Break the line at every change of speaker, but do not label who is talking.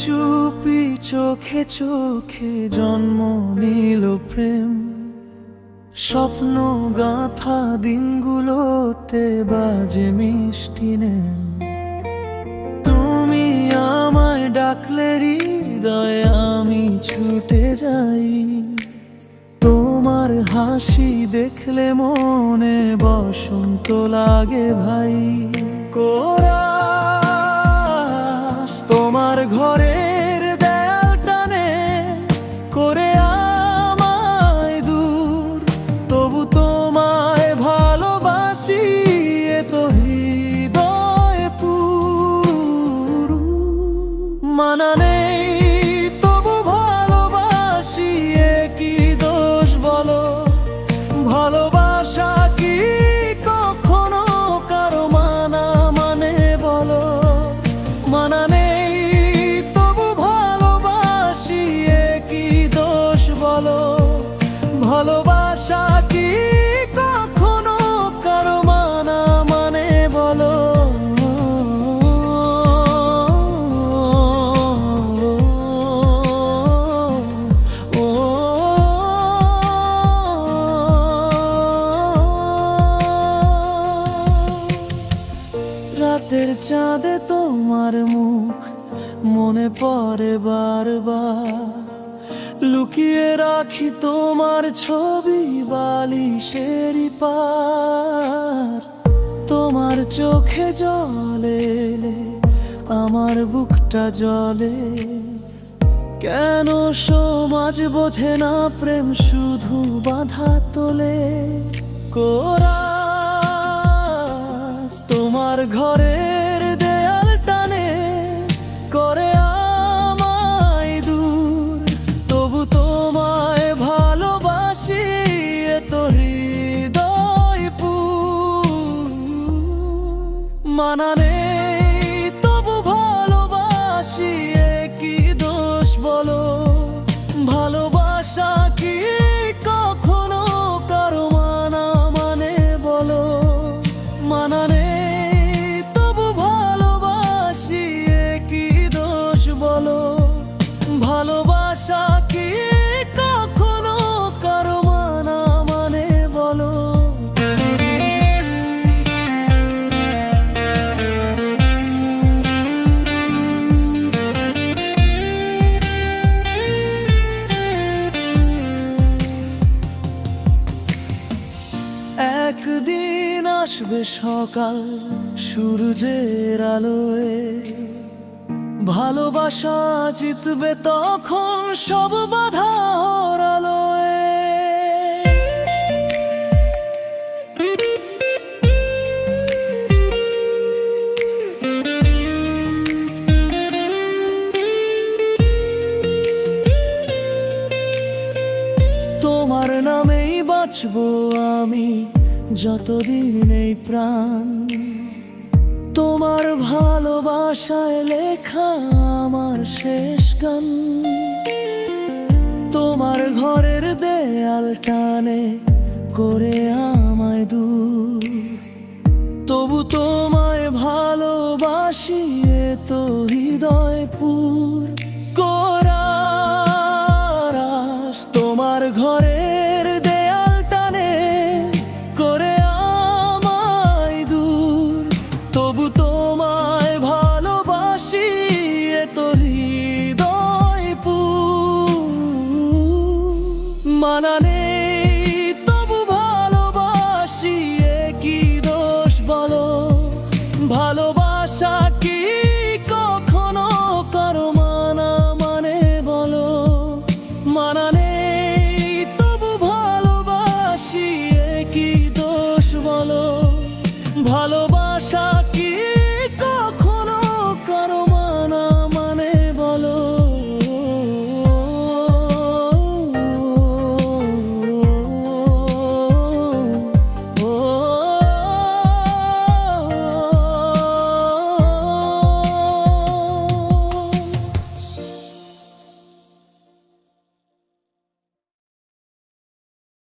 চুপি চোখে চোখে জন্ম নিল প্রেম। স্বপ্ন গাঁথা দিনগুলোতে বাজে মিষ্টি নেন। তুমি আমায় ডাকলে হৃদয়ে আমি ছুটে যাই। তোমার হাসি দেখলে মনে বসন্ত লাগে ভাই। কোরাস তোমার ঘরের দেয়াল টানে করে আমায় দূর, তবু তোমায় ভালোবাসি এত হৃদয় পুরু। মানা নেই তবু ভালোবাসি, কি দোষ বলো? ভালোবাসা কি কখনো কারো মানা মানে বলো? মানা নেই তবু ভালোবাসি, কি দোষ বলো? ভালোবাসা কি কখনো কারো মানা মানে বলো? রাতের চাঁদে তোমার মুখ মনে পড়ে বারবার। লুকিয়ে রাখি তোমার ছবি বালিশেরই পার। তোমার চোখে জলে আমার বুকটা জ্বলে। কেন সমাজ বোঝে না প্রেম শুধু বাধা তোলে? কোরাস তোমার ঘরের দেয়াল টানে করে আমায় দূর, তবু তোমায় ভালোবাসি এত হৃদয় পুর। মানা নেই তবু ভালোবাসি, কি দোষ বলো? ভালোবাসা কি কখনো কারো মানা মানে বলো? মানা নেই তবু ভালোবাসি, কি দোষ বলো? ভালোবাসা কি কখনো কারো মানা মানে বলো? একদিন আসবে সকাল সূর্যের আলোয়। ভালোবাসা জিতবে তখন সব বাধা হারালোয়। তোমার নামেই বাঁচবো আমি যতদিন এই প্রাণ। তোমার ভালোবাসায় লেখা আমার শেষ গান। তোমার ঘরের দেয়াল টানে করে আমায় দূর, তবু তোমায় ভালোবাসি এত হৃদয় পুর।